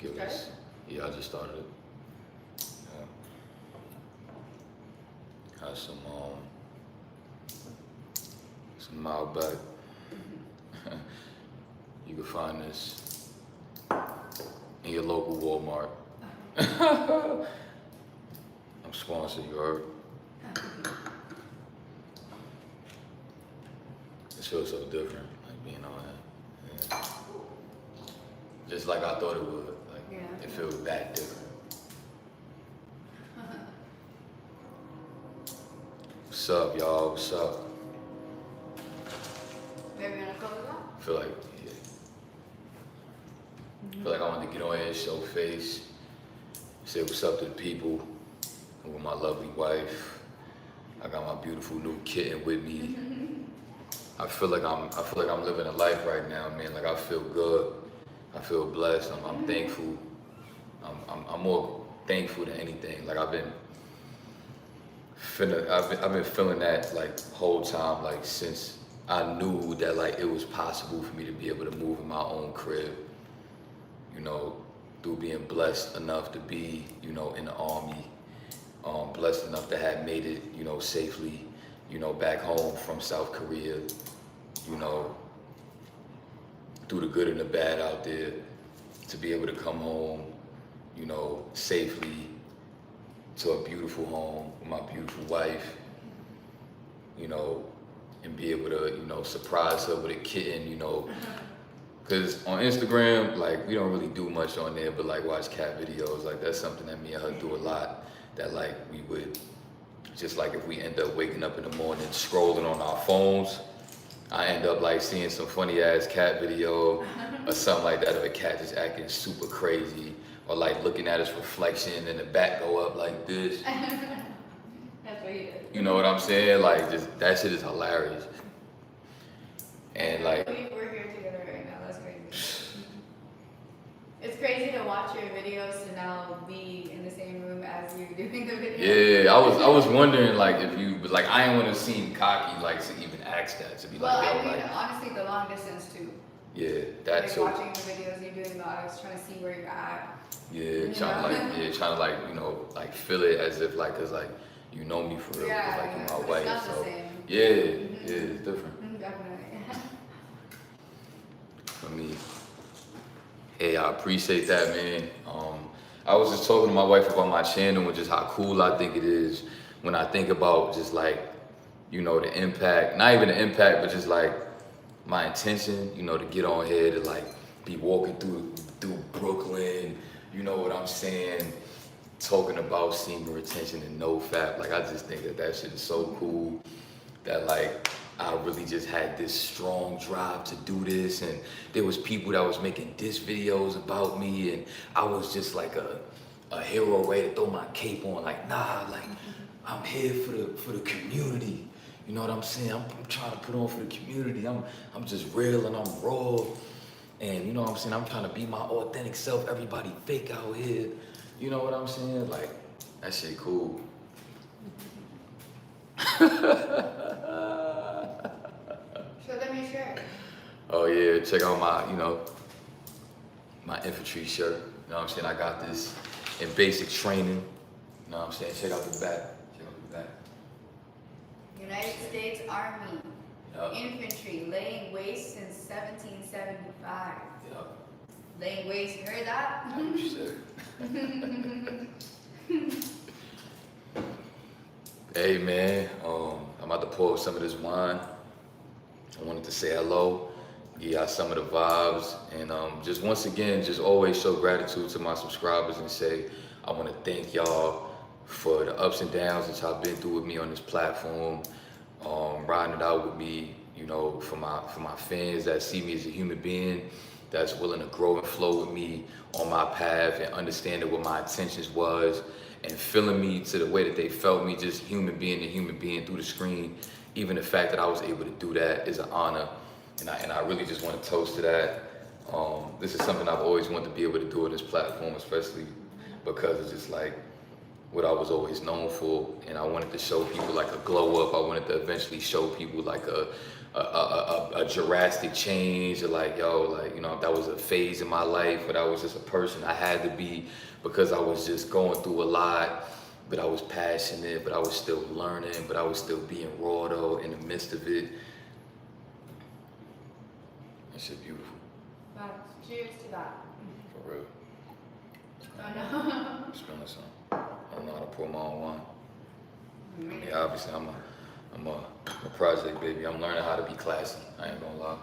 give us. Yeah, I just started it. Yeah. Have some Malbec. You can find this in your local Walmart. I'm sponsored, you heard? It feels so different, like being on it. Yeah. Just like I thought it would. Like, it feels that different. What's up, y'all? What's up? Maybe gonna close it out? I feel like, I wanted to get on here, show face, say what's up to the people. I'm with my lovely wife. I got my beautiful new kitten with me. I feel like I'm living a life right now, man. Like I feel good. I feel blessed. I'm thankful. I'm more thankful than anything. Like I've been feeling that like whole time, like since I knew that like it was possible for me to be able to move in my own crib. You know, through being blessed enough to be, you know, in the army, blessed enough to have made it, you know, safely, you know, back home from South Korea, you know, through the good and the bad out there, to be able to come home, you know, safely to a beautiful home with my beautiful wife, you know, and be able to, you know, surprise her with a kitten, you know. Because on Instagram, like, we don't really do much on there, but like watch cat videos. Like, that's something that me and her do a lot. That like we would, just like if we end up waking up in the morning scrolling on our phones, I end up like seeing some funny ass cat video or something like that of a cat just acting super crazy, or like looking at its reflection and the back go up like this. That's what he did. You know what I'm saying? Like, just that shit is hilarious. And like, we're here together right now. That's crazy. It's crazy to watch your videos to now be in the same room as you doing the video. yeah, I was wondering like if you, but like I didn't want to seem cocky, like to even ask that, to be Well, like, yo, I mean, like, honestly, the long distance too. yeah, that Like too. watching the videos you're doing, I was trying to see where you're at. Yeah, trying to like, you know, like feel it as if like, cause like you know me for real, Yeah, cause like you're my but wife, it's not so the same. yeah, it's different. Definitely. For me, hey, I appreciate that, man. I was just talking to my wife about my channel and just how cool I think it is when I think about just like, you know, the impact, not even the impact, but just like my intention, you know, to get on here, to like be walking through Brooklyn, you know what I'm saying, talking about semen retention and no fap. Like, I just think that shit is so cool that like I really just had this strong drive to do this, and there was people that was making diss videos about me, and I was just like a hero ready to throw my cape on, like, nah, like I'm here for the community. You know what I'm saying? I'm trying to put on for the community. I'm just real and I'm raw. And you know what I'm saying? I'm trying to be my authentic self. Everybody fake out here. You know what I'm saying? Like, that shit cool. Show them your shirt. Oh yeah, check out my, you know, my infantry shirt. You know what I'm saying? I got this in basic training. You know what I'm saying? Check out the back. Check out the back. United States Army. Yup. Infantry, laying waste since 1775. Yup. Laying waste, you heard that? Oh shit. Hey man, I'm about to pour some of this wine. I wanted to say hello, give y'all some of the vibes, and just once again, just always show gratitude to my subscribers and say I want to thank y'all for the ups and downs that y'all been through with me on this platform, riding it out with me, you know, for my fans that see me as a human being, that's willing to grow and flow with me on my path and understanding what my intentions was and feeling me to the way that they felt me, just human being to human being through the screen. Even the fact that I was able to do that is an honor, and I really just want to toast to that. This is something I've always wanted to be able to do on this platform, especially because it's just like what I was always known for, and I wanted to show people like a glow up. I wanted to eventually show people like a drastic change, or like, yo, like, you know, if that was a phase in my life, or that was just a person I had to be because I was just going through a lot, but I was passionate, but I was still learning, but I was still being raw though in the midst of it. That shit beautiful. Cheers to that. For real. Oh no. Spilling some. I don't know how to pour my own wine. I mean, obviously, I'm a project baby. I'm learning how to be classy. I ain't gonna lie.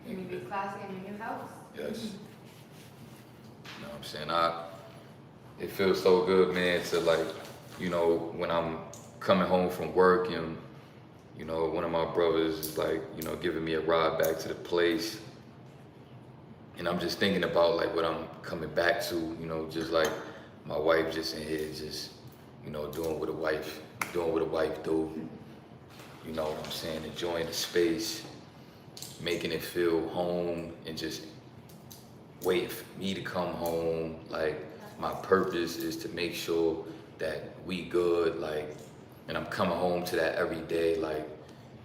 Can you be classy in your new house? Yes. You know what I'm saying? It feels so good, man, to like, you know, when I'm coming home from work and, you know, one of my brothers is like, you know, giving me a ride back to the place. And I'm just thinking about like what I'm coming back to, you know, just like my wife just in here, just, you know, doing what a wife do. You know what I'm saying? Enjoying the space, making it feel home, and just waiting for me to come home. Like, my purpose is to make sure that we good, like, and I'm coming home to that every day. Like,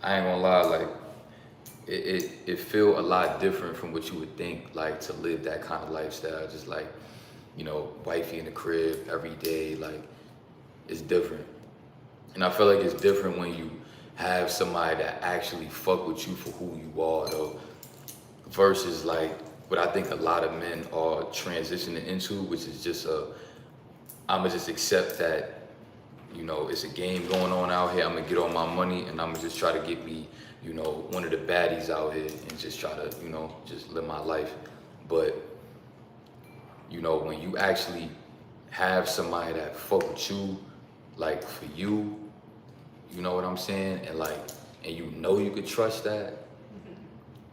I ain't gonna lie, like, it feel a lot different from what you would think, like, to live that kind of lifestyle. Just like, you know, wifey in the crib every day, like, it's different. And I feel like it's different when you have somebody that actually fuck with you for who you are, though, versus like what I think a lot of men are transitioning into, which is just I'ma just accept that, you know, it's a game going on out here. I'm gonna get all my money and I'm gonna just try to get me, you know, one of the baddies out here and just try to, you know, just live my life. But, you know, when you actually have somebody that fuck with you, like, for you, you know what I'm saying? And like, and you know you could trust that,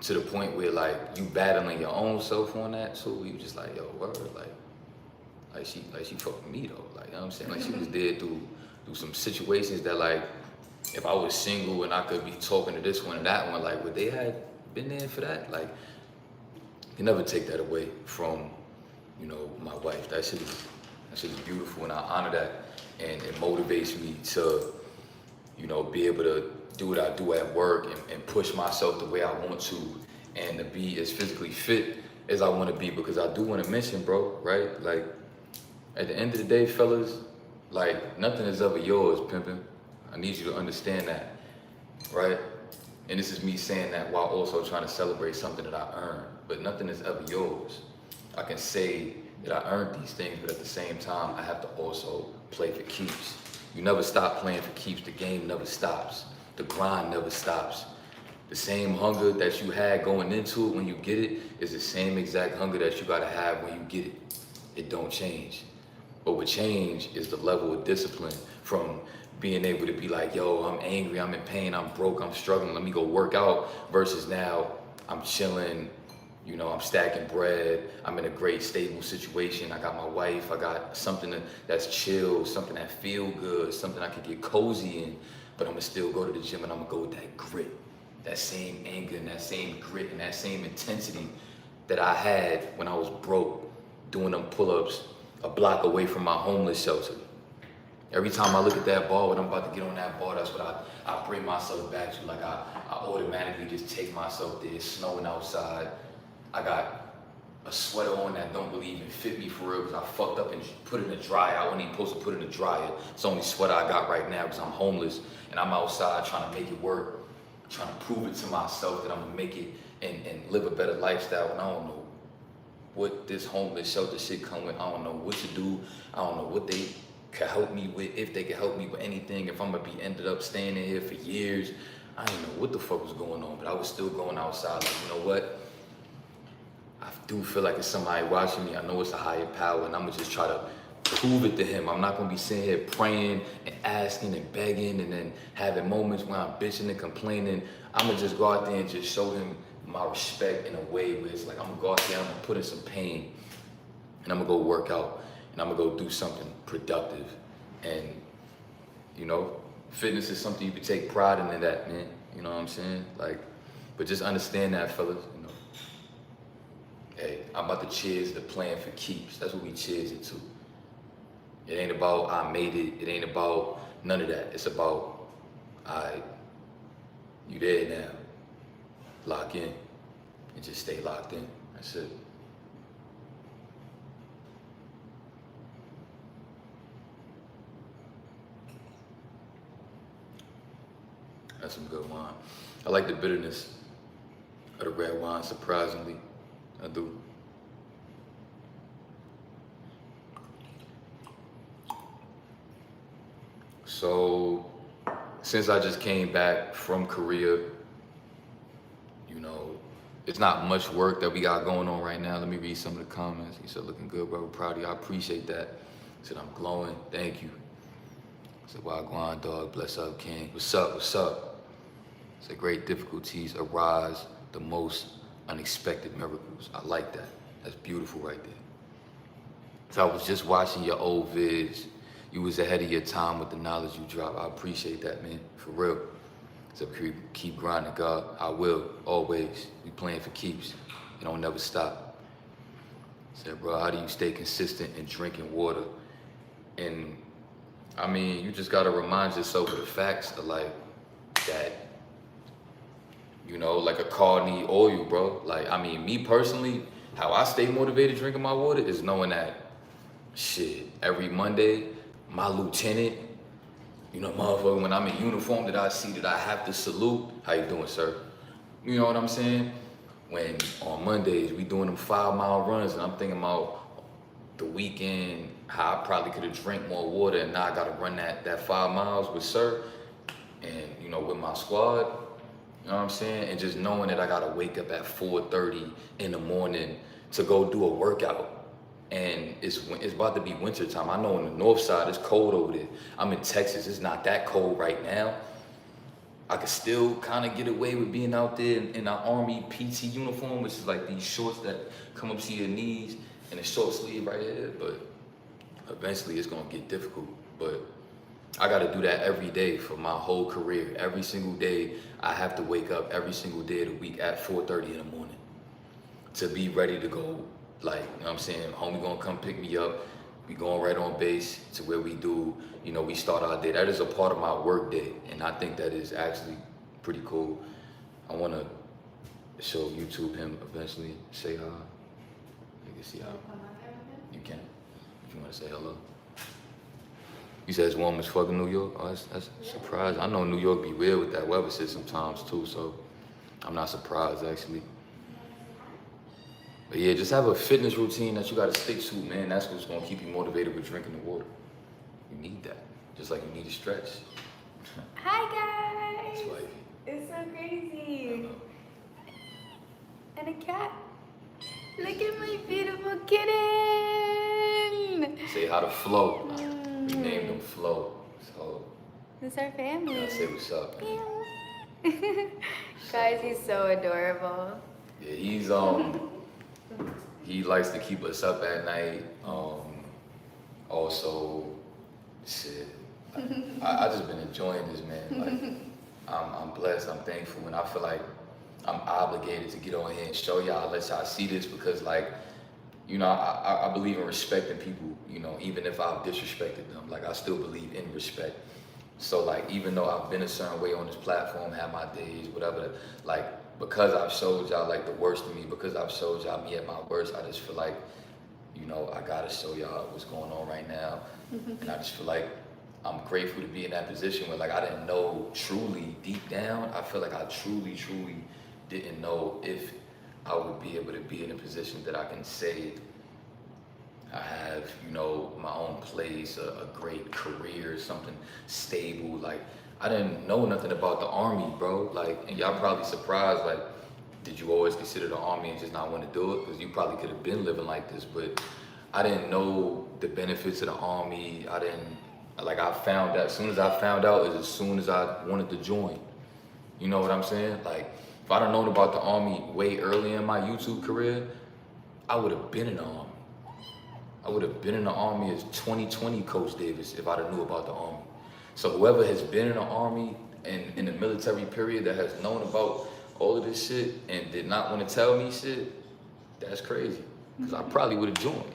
to the point where like you battling your own self on that. So you just like, yo, word, like she fucked with me though. Like, you know what I'm saying? Like, she was there through some situations that, like, if I was single and I could be talking to this one and that one, like, would they have been there for that? Like, you never take that away from, you know, my wife. That shit is beautiful, and I honor that, and it motivates me to, you know, be able to do what I do at work and push myself the way I want to, and to be as physically fit as I want to be, because I do want to mention, bro, right? Like, at the end of the day, fellas, like, nothing is ever yours, pimpin'. I need you to understand that, right? And this is me saying that while also trying to celebrate something that I earned, but nothing is ever yours. I can say that I earned these things, but at the same time, I have to also play for keeps. You never stop playing for keeps. The game never stops. The grind never stops. The same hunger that you had going into it when you get it is the same exact hunger that you gotta have when you get it. It don't change. But what change is the level of discipline, from being able to be like, yo, I'm angry, I'm in pain, I'm broke, I'm struggling, let me go work out, versus now I'm chilling, you know, I'm stacking bread, I'm in a great stable situation, I got my wife, I got something that's chill, something that feel good, something I can get cozy in, but I'm gonna still go to the gym and I'm gonna go with that grit, that same anger and that same grit and that same intensity that I had when I was broke, doing them pull-ups a block away from my homeless shelter. Every time I look at that bar, when I'm about to get on that bar, that's what I bring myself back to. Like, I automatically just take myself there. It's snowing outside. I got a sweater on that don't really even fit me for real, because I fucked up and put it in the dryer. I wasn't even supposed to put it in the dryer. It's the only sweater I got right now because I'm homeless and I'm outside trying to make it work, trying to prove it to myself that I'm gonna make it and live a better lifestyle. And I don't know what this homeless shelter shit come with. I don't know what to do. I don't know what they can help me with, if they can help me with anything, if I'm gonna be ended up staying in here for years. I didn't know what the fuck was going on, but I was still going outside like, you know what? I do feel like it's somebody watching me. I know it's a higher power, and I'm gonna just try to prove it to him. I'm not gonna be sitting here praying and asking and begging and then having moments when I'm bitching and complaining. I'm gonna just go out there and just show him my respect in a way where it's like, I'm gonna go out there, I'm gonna put in some pain, and I'm gonna go work out, and I'm gonna go do something productive. And, you know, fitness is something you can take pride in that, man. You know what I'm saying? Like, but just understand that, fellas, you know. Hey, I'm about to cheers the plan for keeps. That's what we cheers it to. It ain't about I made it. It ain't about none of that. It's about alright, you there now. Lock in and just stay locked in. That's it. That's some good wine. I like the bitterness of the red wine, surprisingly. I do. So, since I just came back from Korea, you know, it's not much work that we got going on right now. Let me read some of the comments. He said, looking good, bro. Proud of you. I appreciate that. He said, I'm glowing. Thank you. He said, Wagwan, dog. Bless up, King. What's up? What's up? He said, great difficulties arise the most unexpected miracles. I like that. That's beautiful right there. So I was just watching your old vids. You was ahead of your time with the knowledge you dropped. I appreciate that, man. For real. So keep grinding, God. I will, always. We playing for keeps. It don't never stop. Said, bro, how do you stay consistent in drinking water? And I mean, you just gotta remind yourself of the facts of like that, you know, like a car need oil, bro. Like, I mean, me personally, how I stay motivated drinking my water is knowing that, shit, every Monday, my lieutenant, you know, motherfucker, when I'm in uniform that I see that I have to salute, how you doing, sir? You know what I'm saying? When on Mondays, we doing them 5-mile runs and I'm thinking about the weekend, how I probably could have drank more water and now I gotta run that 5 miles with sir and, you know, with my squad, you know what I'm saying? And just knowing that I gotta wake up at 4:30 in the morning to go do a workout. And it's about to be winter time. I know on the north side it's cold over there. I'm in Texas, it's not that cold right now. I could still kind of get away with being out there in our Army PT uniform, which is like these shorts that come up to your knees and a short sleeve right here, but eventually it's gonna get difficult. But I gotta do that every day for my whole career. Every single day, I have to wake up every single day of the week at 4:30 in the morning to be ready to go. Like, you know what I'm saying? Homie gonna come pick me up. We going right on base to where we do, you know, we start our day. That is a part of my work day. And I think that is actually pretty cool. I wanna show YouTube him eventually. Say hi. You can see how you can. If you wanna say hello. You said it's warm as fuck in New York? Oh, that's surprising. I know New York be weird with that weather shit sometimes too, so I'm not surprised actually. But yeah, just have a fitness routine that you gotta stick to, man. That's what's gonna keep you motivated with drinking the water. You need that, just like you need to stretch. Hi guys! That's wifey. It's so crazy. And a cat. Look at my beautiful kitten! Say hi to Flo. We named him Flo. So This is our family. gotta say what's up. Guys, he's so adorable. Yeah, he likes to keep us up at night. Also, shit, I just been enjoying this, man. Like, I'm blessed, I'm thankful, and I feel like I'm obligated to get on here and show y'all, let y'all see this because, like, you know, I believe in respecting people, you know, even if I've disrespected them. Like, I still believe in respect. So, like, even though I've been a certain way on this platform, had my days, whatever, like, because I've showed y'all, like, the worst of me, because I've showed y'all me at my worst, I just feel like, you know, I gotta show y'all what's going on right now. And I just feel like I'm grateful to be in that position where, like, I didn't know truly, deep down, I feel like I truly didn't know if I would be able to be in a position that I can say I have, you know, my own place, a great career, something stable. Like, I didn't know nothing about the Army, bro. Like, and y'all probably surprised, like, did you always consider the Army and just not want to do it? Because you probably could have been living like this, but I didn't know the benefits of the Army. I found out, as soon as I found out, is as soon as I wanted to join. You know what I'm saying? Like, if I'd have known about the Army way early in my YouTube career, I would have been in the Army. I would have been in the Army as 2020 Coach Davis if I'd have knew about the Army. So whoever has been in the Army and in the military period that has known about all of this shit and did not want to tell me shit, that's crazy. Because I probably would have joined.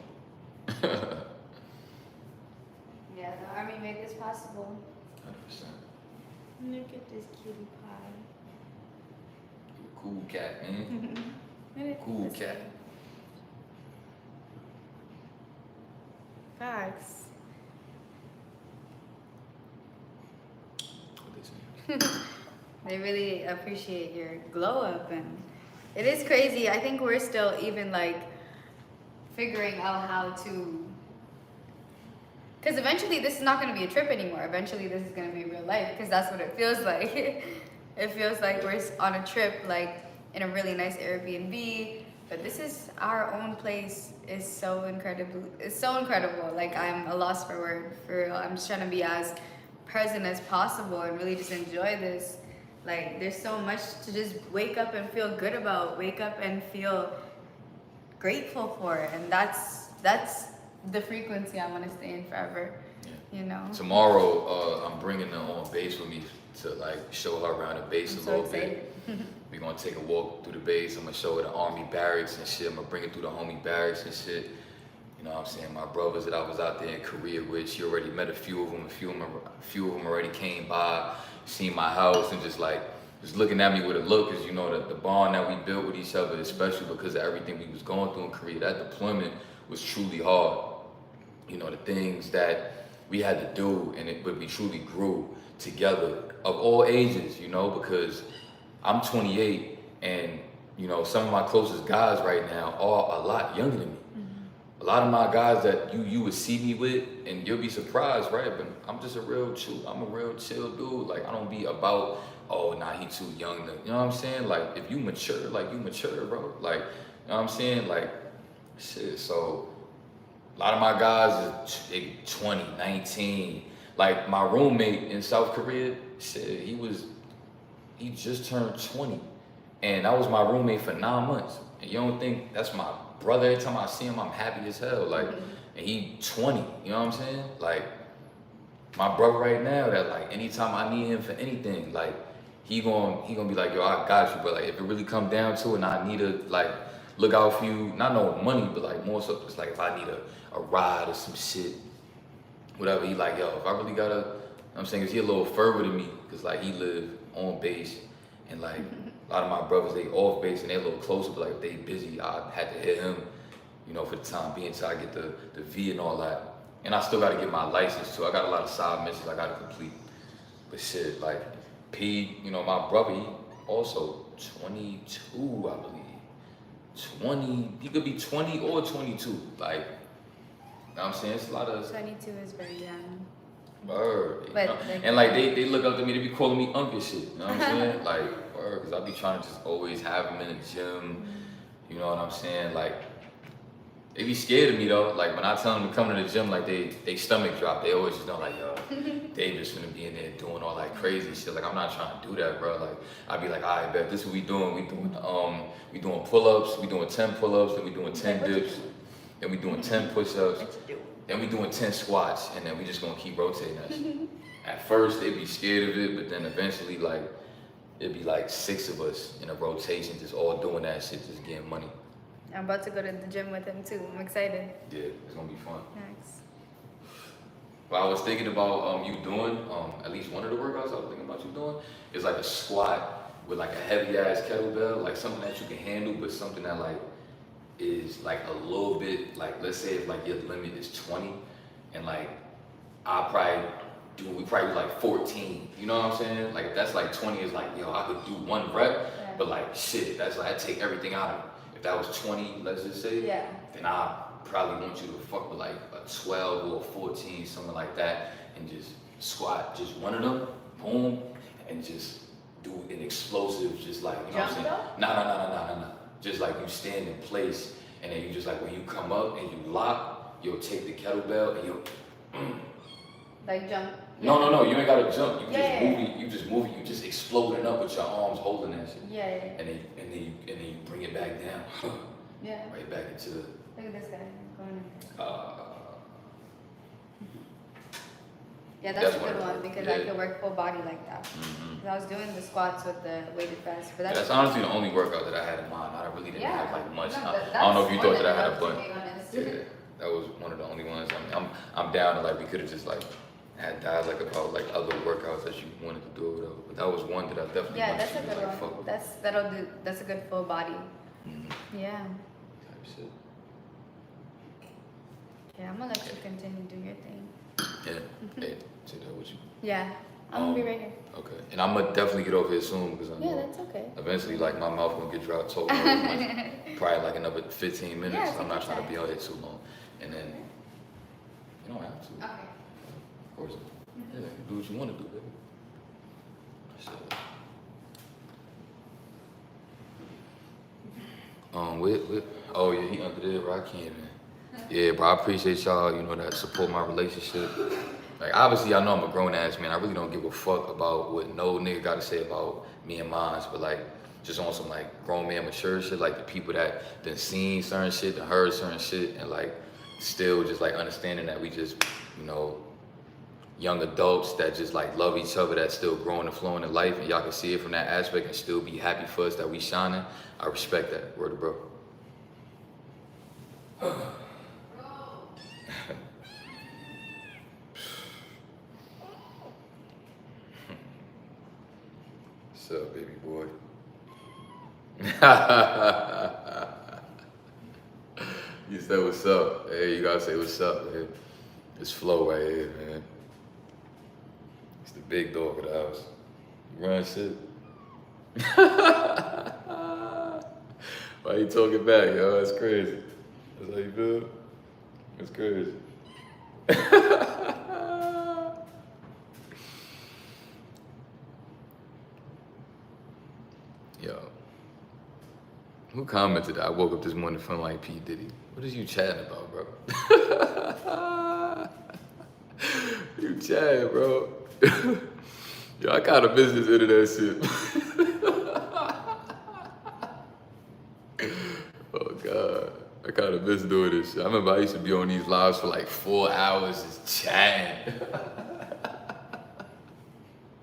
Yeah, the Army made this possible. 100%. Look at This cutie pie. Cool cat, man. Cool Let's cat. see. Facts. What they say? They really appreciate your glow up, and it is crazy. I think we're still even like figuring out how to, because eventually this is not going to be a trip anymore. Eventually this is going to be real life, because that's what it feels like. It feels like we're on a trip, like in a really nice Airbnb, but this is our own place. Is so incredible. It's so incredible. Like, I'm a loss for word. For real. I'm just trying to be as present as possible and really just enjoy this. Like, there's so much to just wake up and feel good about. Wake up and feel grateful for, and that's the frequency I want to stay in forever. Yeah. You know. Tomorrow, I'm bringing her on base with me to like show her around the base a little bit. We're gonna take a walk through the base. I'm gonna show her the army barracks and shit. I'm gonna bring her through the homie barracks and shit. You know what I'm saying? My brothers that I was out there in Korea with, she already met a few of them. A few of them already came by, seen my house, and just looking at me with a look, because you know the bond that we built with each other, especially because of everything we was going through in Korea. That deployment was truly hard. You know, the things that we had to do, but we truly grew together of all ages, you know, because I'm 28, and you know, some of my closest guys right now are a lot younger than me. A lot of my guys that you would see me with, and you'll be surprised, right? But I'm just a real chill dude. Like, I don't be about, oh, nah, he too young to, you know what I'm saying? Like, if you mature, like, you mature, bro. Like, you know what I'm saying? Like, shit, so a lot of my guys is 20, 19. Like, my roommate in South Korea, shit, he just turned 20. And that was my roommate for 9 months. And you don't think that's my brother? Every time I see him, I'm happy as hell. Like, and he 20, you know what I'm saying? Like, my brother right now, that like, anytime I need him for anything, like, he gonna be like, yo, I got you. But like, if it really come down to it and I need to like look out for you, not no money, but like more so it's like if I need a ride or some shit, whatever, he like, yo, if I really gotta, you know what I'm saying, 'cause he a little further than me, cause like he live on base, and like a lot of my brothers, they off base and they a little closer, but like if they busy, I had to hit him, you know, for the time being till I get the V and all that. And I still gotta get my license too. I got a lot of side missions I gotta complete. But shit, like P, you know, my brother, he also 22, I believe. 20, he could be 20 or 22. Like, you know what I'm saying? It's a lot of 22 is very young. Word. But You know? And like they look up to me, they be calling me uncle shit. You know what I'm saying? Like, word, because I be trying to just always have them in the gym. You know what I'm saying? Like, they be scared of me though. Like when I tell them to come to the gym, like they stomach drop. They always just don't like, yo, they just gonna be in there doing all that crazy shit. Like I'm not trying to do that, bro. Like I be like, all right, bet this is what we doing. We doing pull-ups. We doing 10 pull-ups. Then we doing 10 dips. Then we doing 10 push-ups. Then we doing 10 squats. And then we just gonna keep rotating that shit. At first they be scared of it, but then eventually like it'd be like 6 of us in a rotation, just all doing that shit, just getting money. I'm about to go to the gym with him too. I'm excited. Yeah, it's gonna be fun. Thanks. What I was thinking about you doing, at least one of the workouts I was thinking about you doing, is like a squat with like a heavy ass kettlebell, like something that you can handle, but something that like is like a little bit, like let's say if like your limit is 20, and like we probably do like 14, you know what I'm saying? Like if that's like 20 is like, yo, I could do 1 rep, but like shit, that's like I take everything out of it. If that was 20, let's just say, then I probably want you to fuck with like a 12 or a 14, something like that, and just squat just one of them, boom, and just do an explosive, just like, you know what I'm saying? Nah. Just like you stand in place, and then you just like when you come up and you lock, you'll take the kettlebell and you'll like jump. No, you ain't gotta jump. You just move it. You just exploding up with your arms holding that shit. And then you bring it back down. Right back into the. Look at this guy going in. That's a good one because I could work full body like that. Because I was doing the squats with the weighted vest, but that's honestly the only workout that I had in mind. I really didn't have like much. No, I don't know if you thought that I had a bunch. Yeah, that was one of the only ones. I'm down to like we could have just like had died like about like other workouts that you wanted to do or whatever. But that was one that I definitely Yeah, wanted that's a to good like one. fuck with. That's a good full body. Yeah. Type shit. Yeah, I'm gonna let you continue to do your thing. Yeah. Hey, take that with you. Yeah. I'm gonna be right here. Okay. And I'm gonna definitely get over here soon because I know Yeah, that's okay. eventually like my mouth gonna get dry talking over much. Probably like another 15 minutes. Yeah, I'm not take your trying to be time. on here too long. And then you don't have to. Okay. Of course. Yeah, do what you want to do, baby. So, oh yeah, he under there, bro. I can't even. Yeah, bro, I appreciate y'all, you know, that support my relationship. Like, obviously, I know I'm a grown ass man. I really don't give a fuck about what no nigga got to say about me and mine. But, like, just on some, like, grown man mature shit, like, the people that done seen certain shit, done heard certain shit, and, like, still just, like, understanding that we just, you know, young adults that just, like, love each other, that still growing and flowing in life, and y'all can see it from that aspect and still be happy for us that we shining. I respect that. Word to bro. What's up, baby boy? You said what's up. Hey, you gotta say what's up, man. It's Flo right here, man. It's the big dog of the house. You run shit. Why you talking back, yo? That's crazy. That's how you feel? That's crazy. Yo. Who commented that I woke up this morning feeling like P. Diddy? What is you chatting about, bro? You chatting, bro. Yo, I kinda miss this internet shit. Oh, God. I kinda miss doing this shit. I remember I used to be on these lives for like 4 hours just chatting.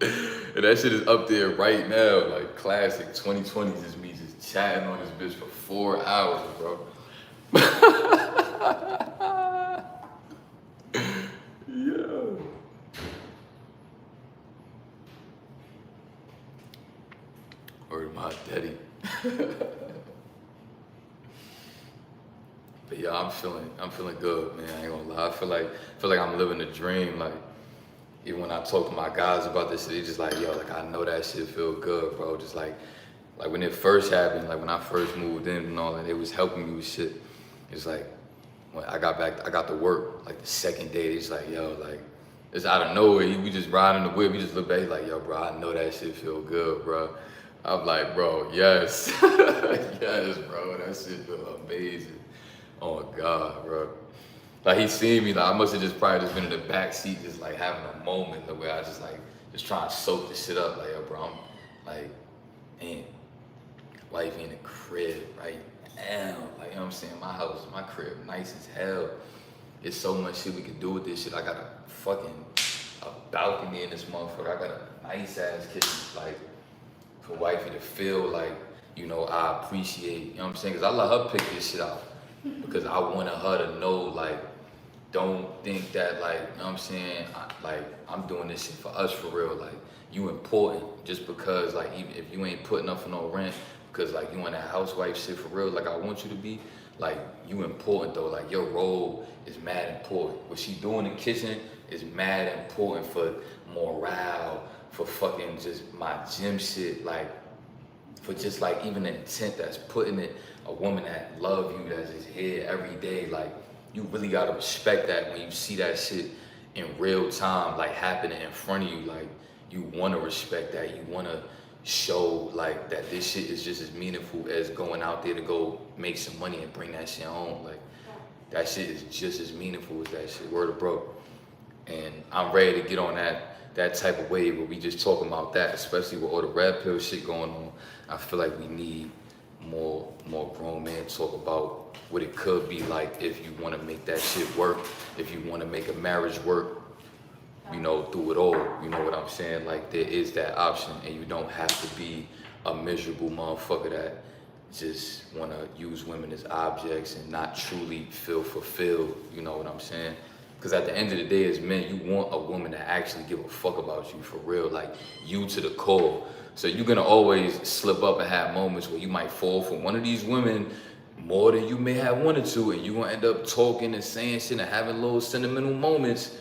And that shit is up there right now, like classic 2020s is me just chatting on this bitch for 4 hours, bro. Yo. Or my daddy. But yeah, I'm feeling good, man. I ain't gonna lie. I feel like I'm living a dream. Like, even when I talk to my guys about this shit, they just like, yo, like I know that shit feel good, bro. Just like when it first happened, like when I first moved in and all that, it was helping me with shit. It's like when I got to work, like the second day, it's like, yo, like it's out of nowhere. We just riding the whip, we just look back, like, yo, bro, I know that shit feel good, bro. I'm like, bro, yes. Yes, bro, that shit feel amazing. Oh God, bro. Like he seen me, like I must have just probably just been in the back seat, just like having a moment the way I just trying to soak this shit up. Like, yo, bro, I'm like, man, wife in the crib right now. Like, you know what I'm saying? My house, my crib, nice as hell. It's so much shit we can do with this shit. I got a balcony in this motherfucker. I got a nice ass kitchen, like for wifey to feel like, you know, I appreciate, you know what I'm saying? Cause I let her pick this shit out. Because I wanted her to know, like, don't think that, like, you know what I'm saying, I'm doing this shit for us for real. Like, you important just because, like, even if you ain't putting up for no rent, because, like, you in that housewife shit for real, like I want you to be, like, you important though. Like, your role is mad important. What she doing in the kitchen is mad important for morale, for fucking just my gym shit, like, for just like even the intent that's putting it, a woman that love you, that's just here every day, like you really gotta respect that when you see that shit in real time, like happening in front of you. Like you wanna respect that, you wanna show like that this shit is just as meaningful as going out there to go make some money and bring that shit home. Like that shit is just as meaningful as that shit, word of bro. And I'm ready to get on that type of wave where we just talking about that, especially with all the red pill shit going on. I feel like we need more grown men talk about what it could be like if you want to make that shit work, if you want to make a marriage work, you know, through it all. You know what I'm saying? Like there is that option, and you don't have to be a miserable motherfucker that just want to use women as objects and not truly feel fulfilled. You know what I'm saying? Because at the end of the day, as men, you want a woman that actually give a fuck about you for real, like you to the core. So you're gonna always slip up and have moments where you might fall for one of these women more than you may have wanted to, and you're gonna end up talking and saying shit and having little sentimental moments.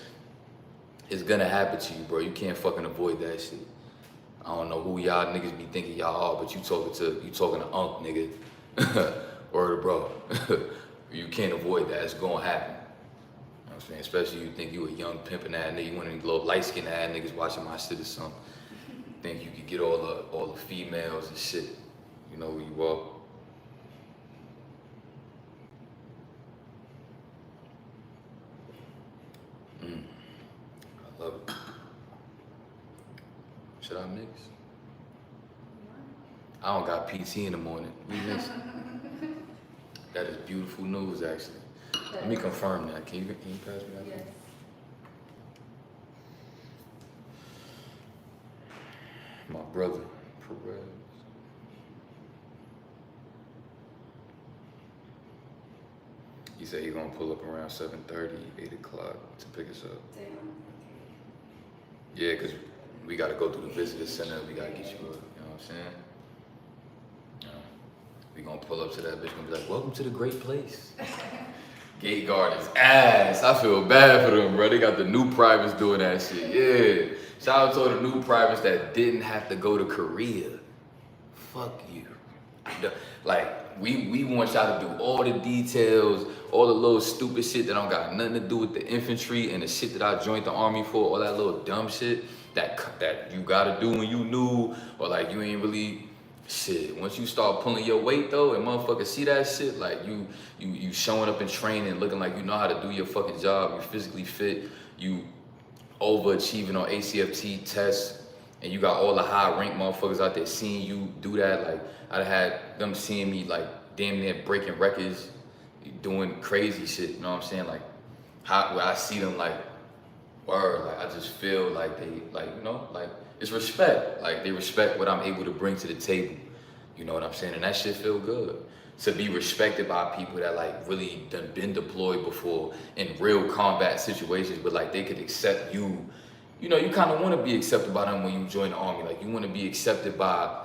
It's gonna happen to you, bro. You can't fucking avoid that shit. I don't know who y'all niggas be thinking y'all are, but you talking to Unc, nigga. Word, bro. You can't avoid that. It's gonna happen. You know what I'm saying? Especially you think you a young pimpin' ass nigga, you one of these little light skinned ass niggas watching my shit or something. Think you could get all the females and shit. You know who you are. I love it. Should I mix? I don't got PT in the morning. We mix. That is beautiful news, actually. Let me confirm that. Can you pass me that? Yes. My brother, Perez. He said he's gonna pull up around 7:30, 8 o'clock to pick us up. Damn. Yeah, cause we gotta go through the visitor center. We gotta get you up. You know what I'm saying? We gonna pull up to that bitch and be like, "Welcome to the great place." Gate guard is ass. I feel bad for them, bro. They got the new privates doing that shit. Yeah. Shout out to all the new privates that didn't have to go to Korea. Fuck you. Like, we want y'all to do all the details, all the little stupid shit that don't got nothing to do with the infantry and the shit that I joined the army for, all that little dumb shit that you gotta do when you new, or like you ain't really shit. Once you start pulling your weight though, and motherfuckers see that shit, like you showing up in training looking like you know how to do your fucking job, you physically fit, you overachieving on ACFT tests, and you got all the high rank motherfuckers out there seeing you do that. Like I'd had them seeing me like damn near breaking records, doing crazy shit, you know what I'm saying? Like where I see them like, word, like I just feel like they, like, you know, like it's respect. Like they respect what I'm able to bring to the table. You know what I'm saying? And that shit feel good. To be respected by people that like really done been deployed before in real combat situations, but like they could accept you. You know, you kind of want to be accepted by them when you join the army. Like you want to be accepted by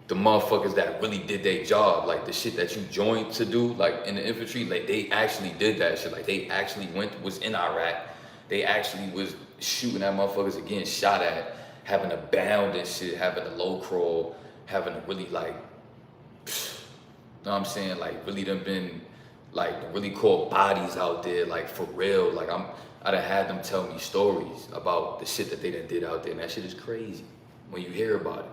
the motherfuckers that really did their job. Like the shit that you joined to do, like in the infantry, like they actually did that shit. Like they actually was in Iraq. They actually was shooting at motherfuckers and getting shot at, having to bound and shit, having to low crawl, having to really like, you know what I'm saying? Like really done been like really cold bodies out there, like for real. Like I done had them tell me stories about the shit that they done did out there, and that shit is crazy when you hear about it.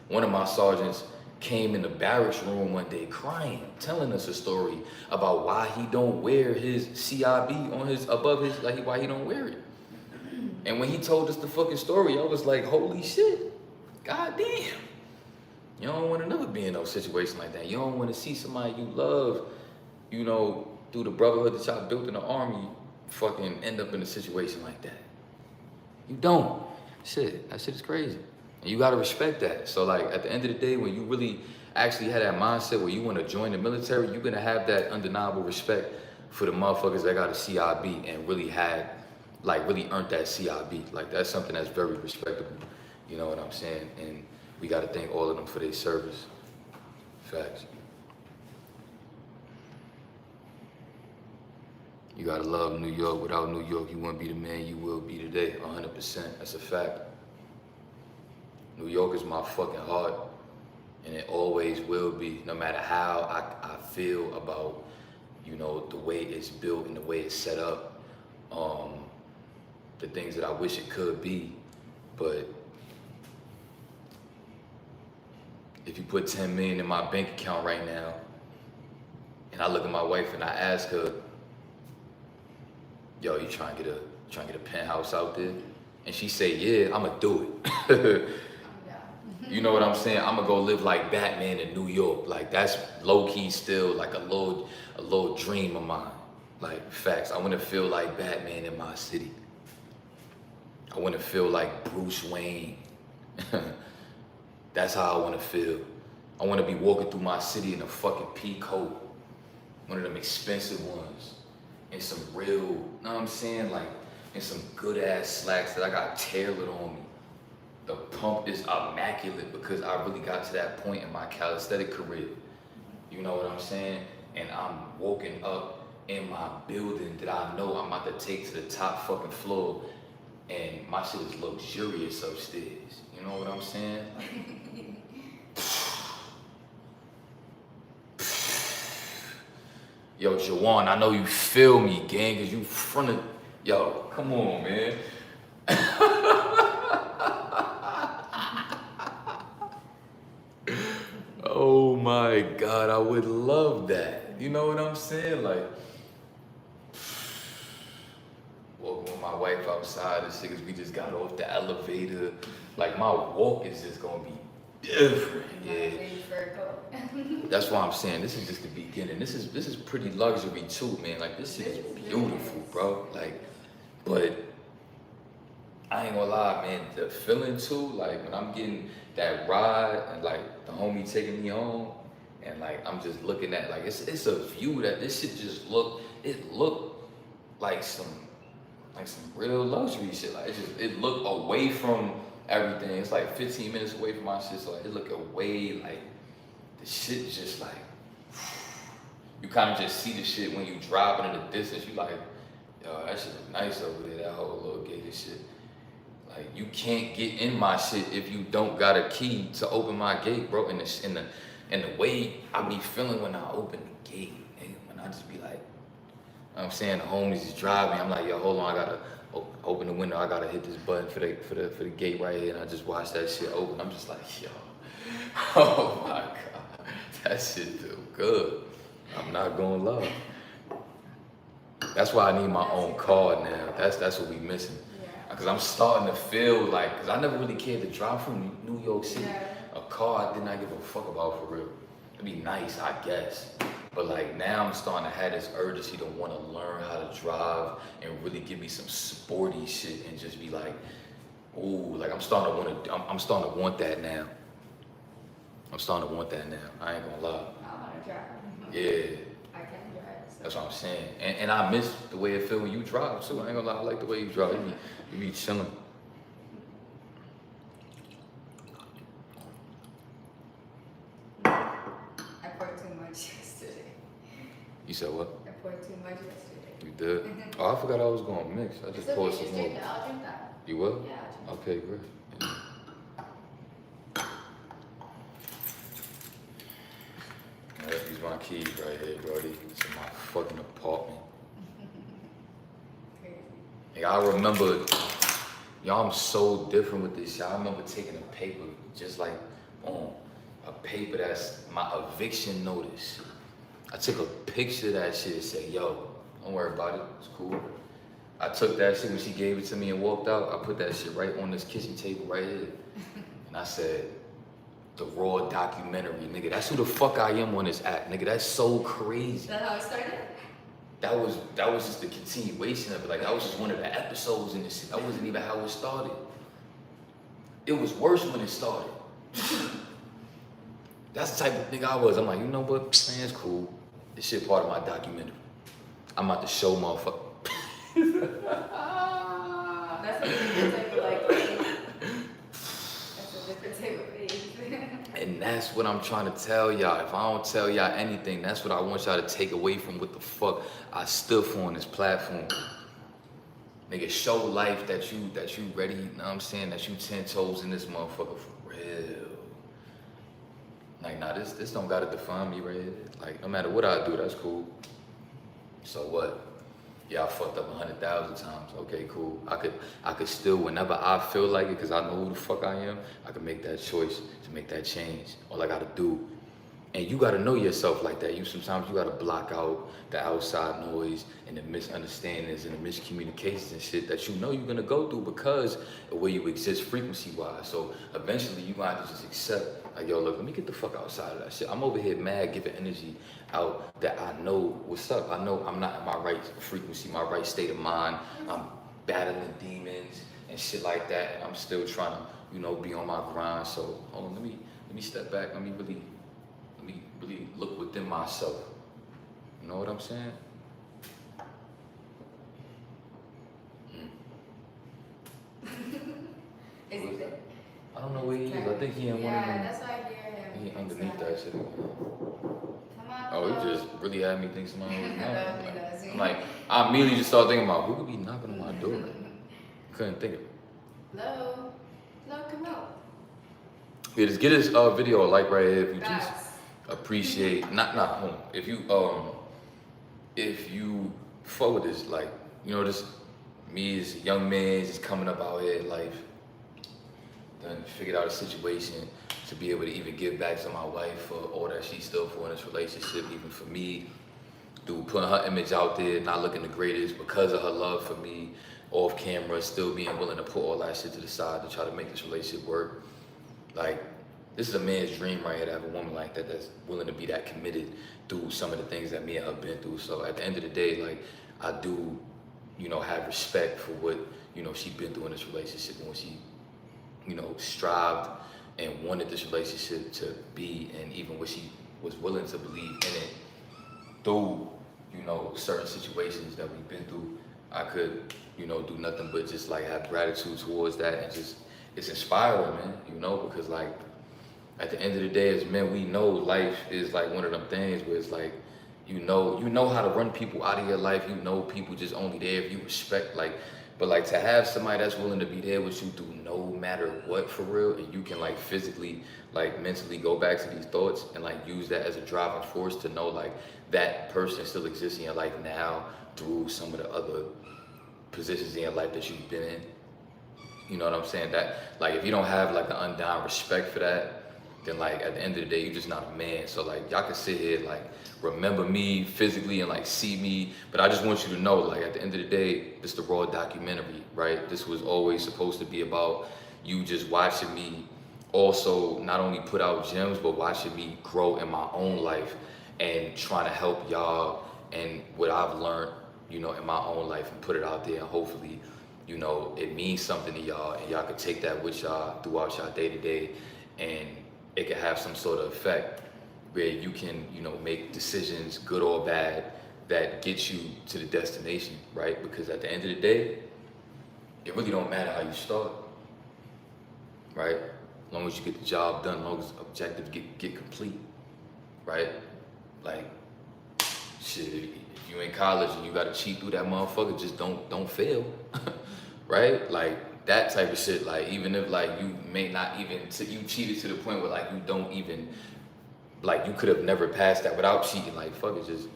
One of my sergeants came in the barracks room one day crying, telling us a story about why he don't wear his CIB on his, above his, like why he don't wear it. And when he told us the fucking story, I was like, holy shit, god damn. You don't want to never be in no situation like that. You don't want to see somebody you love, you know, through the brotherhood that y'all built in the army, fucking end up in a situation like that. You don't. Shit, that shit is crazy. And you gotta respect that. So like at the end of the day, when you really actually have that mindset where you want to join the military, you're gonna have that undeniable respect for the motherfuckers that got a CIB and really had, like really earned that CIB. Like that's something that's very respectable. You know what I'm saying? And we gotta thank all of them for their service. Facts. You gotta love New York. Without New York, you wouldn't be the man you will be today. 100%. That's a fact. New York is my fucking heart, and it always will be, no matter how I feel about, you know, the way it's built and the way it's set up, the things that I wish it could be. But if you put 10 million in my bank account right now, and I look at my wife and I ask her, yo, you trying to get a penthouse out there? And she say, yeah, I'ma do it. You know what I'm saying? I'ma go live like Batman in New York. Like that's low key still like a little dream of mine. Like facts. I wanna feel like Batman in my city. I wanna feel like Bruce Wayne. That's how I wanna feel. I wanna be walking through my city in a fucking pea coat. One of them expensive ones. and some real, you know what I'm saying? Like, and some good ass slacks that I got tailored on me. The pump is immaculate because I really got to that point in my calisthenic career. You know what I'm saying? And I'm woken up in my building that I know I'm about to take to the top fucking floor, and my shit is luxurious upstairs. You know what I'm saying? Yo, Jawan, I know you feel me, gang, cause you front of, yo, come on, man. Oh my God, I would love that. You know what I'm saying? Like, walking with my wife outside and shit, cause we just got off the elevator. Like, my walk is just gonna be different, yeah. That's why I'm saying this is just the beginning. This is pretty luxury too, man. Like, this shit is beautiful, bro. Like, but I ain't gonna lie, man. The feeling too, like when I'm getting that ride and like the homie taking me home, and like I'm just looking at like it's a view that this shit just look like some real luxury shit. Like it look away from everything. It's like 15 minutes away from my shit, so like, it look away like the shit just like you kind of just see the shit when you driving in the distance. You like, yo, that shit look nice over there. That whole little gated shit. Like you can't get in my shit if you don't got a key to open my gate, bro. And the way I be feeling when I open the gate, nigga, when I just be like, you know what I'm saying, the homies is driving. I'm like, yo, hold on, I gotta open the window. I gotta hit this button for the gate right here, and I just watch that shit open. I'm just like, yo, oh my God, that shit feel good. I'm not gonna lie. That's why I need my own car now. That's what we missing. Cause I'm starting to feel like, cause I never really cared to drive from New York City. A car I did not give a fuck about for real. It'd be nice, I guess. But like now I'm starting to have this urgency to want to learn how to drive and really give me some sporty shit and just be like, ooh, like I'm starting to want that now. I'm starting to want that now. I ain't gonna lie. I want to drive. Yeah. I can drive. So. That's what I'm saying. And I miss the way it feel when you drive too. I ain't gonna lie, I like the way you drive. You be chilling. I poured too much yesterday. You said what? I poured too much yesterday. You did? Oh, I forgot I was gonna mix. I just poured some more. I'll drink that. You will? Yeah, I'll drink. Okay, great. Yeah. These my keys right here, brody. It's in my fucking apartment. Crazy. Like, I remember, y'all, I'm so different with this shit. I remember taking a paper, just like, boom, a paper that's my eviction notice. I took a picture of that shit and said, yo, don't worry about it, it's cool. I took that shit when she gave it to me and walked out. I put that shit right on this kitchen table right here. And I said, the raw documentary, nigga. That's who the fuck I am on this app, nigga. That's so crazy. Is that how it started? That was just the continuation of it. Like that was just one of the episodes in this shit. That wasn't even how it started. It was worse when it started. That's the type of nigga I was. I'm like, you know what? Man, it's cool. This shit part of my documentary. I'm about to show motherfucker. That's a different type of like age. That's a different type of age. And that's what I'm trying to tell y'all. If I don't tell y'all anything, that's what I want y'all to take away from what the fuck I stood for on this platform. Nigga, show life that you ready, you know what I'm saying? That you 10 toes in this motherfucker for real. Like, nah, this don't gotta define me right here. Like, no matter what I do, that's cool. So what? Yeah, I fucked up 100,000 times. Okay, cool. I could still, whenever I feel like it, because I know who the fuck I am, I can make that choice to make that change. All I gotta do. And you gotta know yourself like that. Sometimes you gotta block out the outside noise and the misunderstandings and the miscommunications and shit that you know you're gonna go through because of where you exist frequency-wise. So eventually you might have to just accept, like, yo, look, let me get the fuck outside of that shit. I'm over here mad, giving energy out that I know what's up. I know I'm not in my right frequency, my right state of mind. I'm battling demons and shit like that, and I'm still trying to, you know, be on my grind. So hold on, let me step back. Let me really look within myself. You know what I'm saying? that shit again. Come on. Oh, you just really had me think somebody was knocking. Does. I'm like, I immediately just started thinking about who could be knocking on my door. Couldn't think of it. Hello? Hello, come out. Yeah, just get this video a like right here if you just Guys. appreciate. Not hold on. If you fuck with this, like, you know, this me as a young man just coming up out here in life, done figured out a situation to be able to even give back to my wife for all that she stood for in this relationship, even for me, through putting her image out there, not looking the greatest because of her love for me, off camera, still being willing to put all that shit to the side to try to make this relationship work. Like, this is a man's dream right here to have a woman like that that's willing to be that committed through some of the things that me and her been through. So at the end of the day, like, I do, you know, have respect for what, you know, she's been through in this relationship when she, you know, strived and wanted this relationship to be, and even when she was willing to believe in it through, you know, certain situations that we've been through. I could, you know, do nothing but just like have gratitude towards that, and just, it's inspiring, man, you know, because like at the end of the day as men, we know life is like one of them things where it's like, you know how to run people out of your life, you know people just only there if you respect, like, but like to have somebody that's willing to be there with you through no matter what for real, and you can like physically, like mentally go back to these thoughts and like use that as a driving force to know like that person still exists in your life now through some of the other positions in your life that you've been in. You know what I'm saying? That like if you don't have like an undying respect for that, then like at the end of the day, you're just not a man. So like y'all can sit here like remember me physically and like see me, but I just want you to know like at the end of the day, this is the raw documentary, right? This was always supposed to be about you just watching me also not only put out gems, but watching me grow in my own life and trying to help y'all and what I've learned, you know, in my own life and put it out there, and hopefully, you know, it means something to y'all and y'all can take that with y'all throughout y'all day to day, and it can have some sort of effect where you can, you know, make decisions, good or bad, that get you to the destination, right? Because at the end of the day, it really don't matter how you start, right? As long as you get the job done, as long as objectives get complete, right? Like, shit, if you in college and you gotta cheat through that motherfucker, just don't fail, right? Like that type of shit. Like even if like you may not even, you cheated to the point where like you don't even, like you could have never passed that without cheating. Like fuck it, just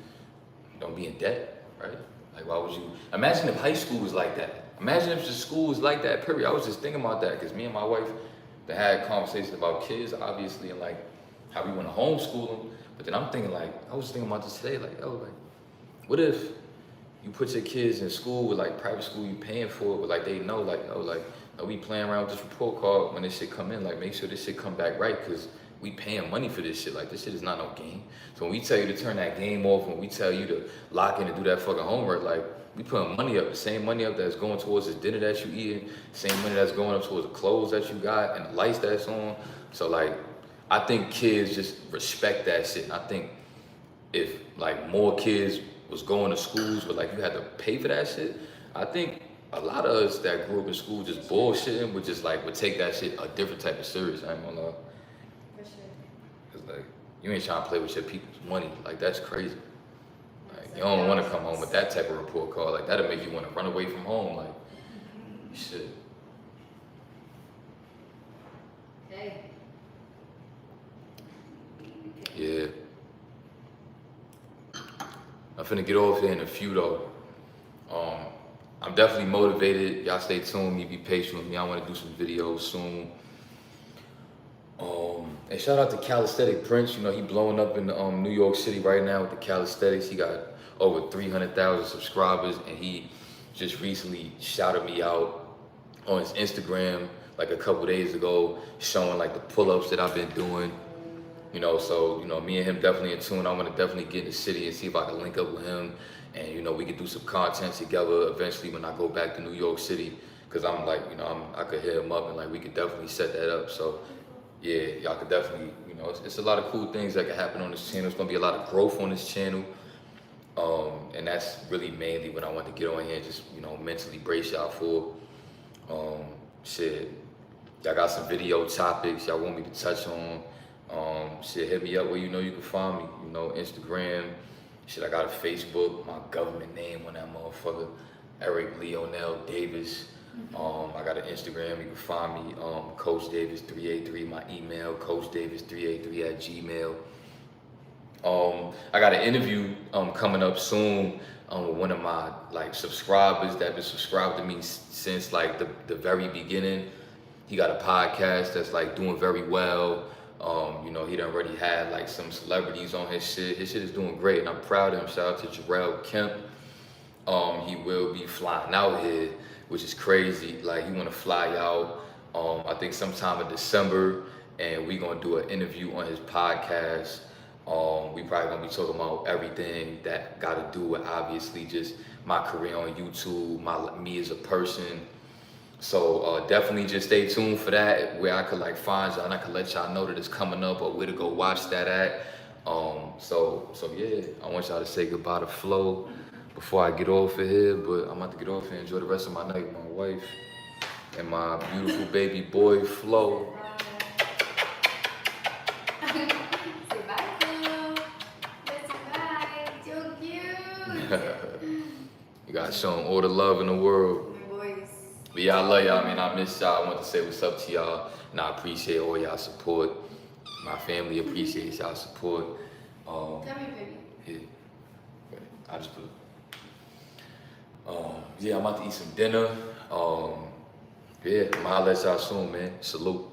don't be in debt, right? Like why would you? Imagine if high school was like that. Imagine if the school was like that. Period. I was just thinking about that because me and my wife, they had conversations about kids, obviously, and like how we want to homeschool them. But then I'm thinking like, I was thinking about this today, like, oh, like, what if you put your kids in school with like private school, you paying for it, but like they know, like, oh, like, are we playing around with this report card when this shit come in? Like, make sure this shit come back right, because we paying money for this shit. Like, this shit is not no game. So when we tell you to turn that game off, when we tell you to lock in and do that fucking homework, like, we putting money up, the same money up that's going towards the dinner that you eating, same money that's going up towards the clothes that you got and the lights that's on. So like, I think kids just respect that shit. And I think if like more kids was going to schools where like you had to pay for that shit, I think a lot of us that grew up in school just bullshitting would just like would take that shit a different type of serious. I ain't gonna lie. For sure. Cause like you ain't trying to play with your people's money. Like that's crazy. Like you don't want to come home with that type of report card. Like that'll make you want to run away from home. Like shit. Hey. Yeah. I'm finna get off here in a few though. I'm definitely motivated. Y'all stay tuned. Me, be patient with me. I want to do some videos soon. And shout out to Calisthenic Prince. You know he blowing up in New York City right now with the calisthenics. He got over 300,000 subscribers, and he just recently shouted me out on his Instagram like a couple days ago, showing like the pull-ups that I've been doing. You know, so, you know, me and him definitely in tune. I want to definitely get in the city and see if I can link up with him. And, you know, we can do some content together eventually when I go back to New York City. Because I'm like, you know, I could hit him up and, like, we could definitely set that up. So, yeah, y'all could definitely, you know, it's a lot of cool things that can happen on this channel. It's going to be a lot of growth on this channel. And that's really mainly what I want to get on here and just, you know, mentally brace y'all for. Shit, y'all got some video topics y'all want me to touch on. Shit, hit me up where you know you can find me. You know, Instagram. Shit, I got a Facebook. My government name on that motherfucker. Eric Leonel Davis. I got an Instagram. You can find me. Coach Davis 383. My email, coachdavis383@gmail. I got an interview coming up soon with one of my like subscribers that been subscribed to me since like the very beginning. He got a podcast that's like doing very well. You know, he done already had like some celebrities on his shit. His shit is doing great, and I'm proud of him. Shout out to Jarrell Kemp. He will be flying out here, which is crazy. Like he wanna fly out. I think sometime in December, and we gonna do an interview on his podcast. We probably gonna be talking about everything that got to do with obviously just my career on YouTube, me as a person. So definitely just stay tuned for that, where I could like find y'all and I could let y'all know that it's coming up or where to go watch that at. So yeah, I want y'all to say goodbye to Flo before I get off of here, but I'm about to get off and enjoy the rest of my night with my wife and my beautiful baby boy, Flo. Say bye, Flo. Say bye. So cute. You gotta show them all the love in the world. My boys. But yeah, I love y'all, man. I miss y'all. I want to say what's up to y'all. And I appreciate all y'all support. My family appreciates y'all support. Tell me, baby. Yeah. Wait, I just put. Yeah, I'm about to eat some dinner. Yeah, I'm gonna holler at y'all soon, man. Salute.